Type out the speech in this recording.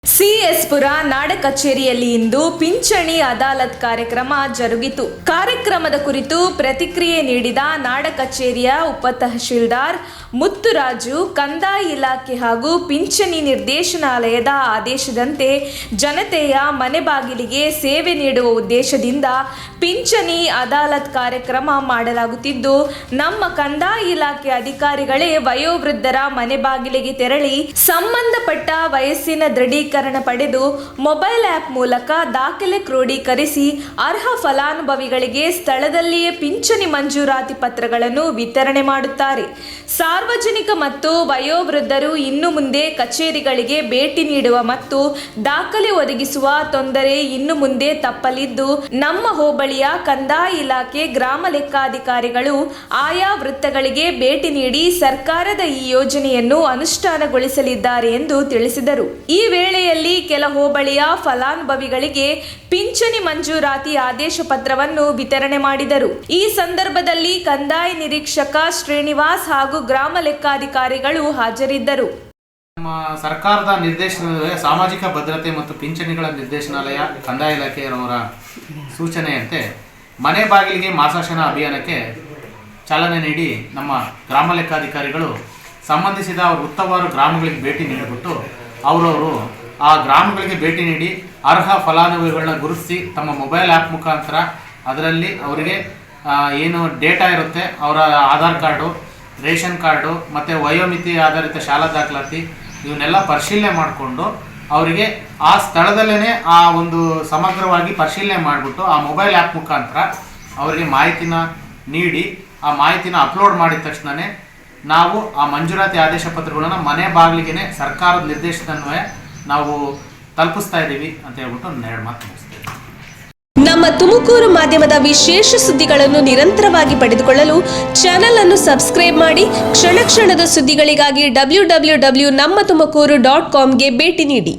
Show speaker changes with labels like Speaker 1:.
Speaker 1: CS ಪುರ ನಾಡ ಕಚೇರಿಯಲ್ಲಿ ಇಂದು ಪಿಂಚಣಿ ಅದಾಲತ್ ಕಾರ್ಯಕ್ರಮ ಜರುಗಿತು. ಕಾರ್ಯಕ್ರಮದ ಕುರಿತು ಪ್ರತಿಕ್ರಿಯೆ ನೀಡಿದ ನಾಡ ಕಚೇರಿಯ ಉಪ ತಹಶೀಲ್ದಾರ್ ಮುತ್ತುರಾಜು, ಕಂದಾಯ ಇಲಾಖೆ ಹಾಗೂ ಪಿಂಚಣಿ ನಿರ್ದೇಶನಾಲಯದ ಆದೇಶದಂತೆ ಜನತೆಯ ಮನೆ ಬಾಗಿಲಿಗೆ ಸೇವೆ ನೀಡುವ ಉದ್ದೇಶದಿಂದ ಪಿಂಚಣಿ ಅದಾಲತ್ ಕಾರ್ಯಕ್ರಮ ಮಾಡಲಾಗುತ್ತಿದ್ದು, ನಮ್ಮ ಕಂದಾಯ ಇಲಾಖೆ ಅಧಿಕಾರಿಗಳೇ ವಯೋವೃದ್ಧರ ಮನೆ ಬಾಗಿಲಿಗೆ ತೆರಳಿ ಸಂಬಂಧಪಟ್ಟ ವಯಸ್ಸಿನ ದೃಢೀಕರಣ ಪಡೆದು ಮೊಬೈಲ್ ಆ್ಯಪ್ ಮೂಲಕ ದಾಖಲೆ ಕ್ರೋಢೀಕರಿಸಿ ಅರ್ಹ ಫಲಾನುಭವಿಗಳಿಗೆ ಸ್ಥಳದಲ್ಲಿಯೇ ಪಿಂಚಣಿ ಮಂಜೂರಾತಿ ಪತ್ರಗಳನ್ನು ವಿತರಣೆ ಮಾಡುತ್ತಾರೆ. ಸಾರ್ವಜನಿಕ ಮತ್ತು ವಯೋವೃದ್ಧರು ಇನ್ನು ಮುಂದೆ ಕಚೇರಿಗಳಿಗೆ ಭೇಟಿ ನೀಡುವ ಮತ್ತು ದಾಖಲೆ ಒದಗಿಸುವ ತೊಂದರೆ ಇನ್ನು ಮುಂದೆ ತಪ್ಪಲಿದ್ದು, ನಮ್ಮ ಹೋಬಳಿಯ ಕಂದಾಯ ಇಲಾಖೆ ಗ್ರಾಮ ಲೆಕ್ಕಾಧಿಕಾರಿಗಳು ಆಯಾ ವೃತ್ತಗಳಿಗೆ ಭೇಟಿ ನೀಡಿ ಸರ್ಕಾರದ ಈ ಯೋಜನೆಯನ್ನು ಅನುಷ್ಠಾನಗೊಳಿಸಲಿದ್ದಾರೆ ಎಂದು ತಿಳಿಸಿದರು. ಈ ವೇಳೆಯಲ್ಲಿ ಕೆಲ ಹೋಬಳಿಯ ಫಲಾನುಭವಿಗಳಿಗೆ ಪಿಂಚಣಿ ಮಂಜೂರಾತಿ ಆದೇಶ ಪತ್ರವನ್ನು ವಿತರಣೆ ಮಾಡಿದರು. ಈ ಸಂದರ್ಭದಲ್ಲಿ ಕಂದಾಯ ನಿರೀಕ್ಷಕ ಶ್ರೀನಿವಾಸ್ ಹಾಗೂ ಗ್ರಾಮ ಲೆಕ್ಕಾಧಿಕಾರಿಗಳು ಹಾಜರಿದ್ದರು.
Speaker 2: ನಮ್ಮ ಸರ್ಕಾರದ ನಿರ್ದೇಶನದ ಸಾಮಾಜಿಕ ಭದ್ರತೆ ಮತ್ತು ಪಿಂಚಣಿಗಳ ನಿರ್ದೇಶನಾಲಯ ಕಂದಾಯ ಇಲಾಖೆಯವರ ಸೂಚನೆಯಂತೆ ಮನೆ ಬಾಗಿಲಿಗೆ ಮಾಸಾಶನ ಅಭಿಯಾನಕ್ಕೆ ಚಾಲನೆ ನೀಡಿ ನಮ್ಮ ಗ್ರಾಮ ಲೆಕ್ಕಾಧಿಕಾರಿಗಳು ಸಂಬಂಧಿಸಿದ ವೃತ್ತವಾರು ಗ್ರಾಮಗಳಿಗೆ ಭೇಟಿ ನೀಡಿಬಿಟ್ಟು ಅವರವರು ಆ ಗ್ರಾಮಗಳಿಗೆ ಭೇಟಿ ನೀಡಿ ಅರ್ಹ ಫಲಾನುಭವಿಗಳನ್ನ ಗುರುತಿಸಿ ತಮ್ಮ ಮೊಬೈಲ್ ಆ್ಯಪ್ ಮುಖಾಂತರ ಅದರಲ್ಲಿ ಅವರಿಗೆ ಏನು ಡೇಟಾ ಇರುತ್ತೆ, ಅವರ ಆಧಾರ್ ಕಾರ್ಡು, ರೇಷನ್ ಕಾರ್ಡು ಮತ್ತು ವಯೋಮಿತಿ ಆಧಾರಿತ ಶಾಲಾ ದಾಖಲಾತಿ ಇವನ್ನೆಲ್ಲ ಪರಿಶೀಲನೆ ಮಾಡಿಕೊಂಡು ಅವರಿಗೆ ಆ ಸ್ಥಳದಲ್ಲೇ ಆ ಒಂದು ಸಮಗ್ರವಾಗಿ ಪರಿಶೀಲನೆ ಮಾಡಿಬಿಟ್ಟು ಆ ಮೊಬೈಲ್ ಆ್ಯಪ್ ಮುಖಾಂತರ ಅವರಿಗೆ ಮಾಹಿತಿನ ನೀಡಿ ಆ ಮಾಹಿತಿನ ಅಪ್ಲೋಡ್ ಮಾಡಿದ ತಕ್ಷಣವೇ ನಾವು ಆ ಮಂಜೂರಾತಿ ಆದೇಶ ಪತ್ರಗಳನ್ನು ಮನೆ ಬಾಗಿಲಿಗೆ ಸರ್ಕಾರದ ನಿರ್ದೇಶನವೇ ನಾವು ತಲುಪಿಸ್ತಾ ಇದ್ದೀವಿ ಅಂತ ಹೇಳ್ಬಿಟ್ಟು ಒಂದು ಎರಡು ಮಾತು ಮುಗಿಸ್ತೇವೆ.
Speaker 3: ನಮ್ಮ ತುಮಕೂರು ಮಾಧ್ಯಮದ ವಿಶೇಷ ಸುದ್ದಿಗಳನ್ನು ನಿರಂತರವಾಗಿ ಪಡೆದುಕೊಳ್ಳಲು ಚಾನೆಲ್ ಅನ್ನು ಸಬ್ಸ್ಕ್ರೈಬ್ ಮಾಡಿ. ಕ್ಷಣ ಕ್ಷಣದ ಸುದ್ದಿಗಳಿಗಾಗಿ www.nammathumakuru.com ಗೆ ಭೇಟಿ ನೀಡಿ.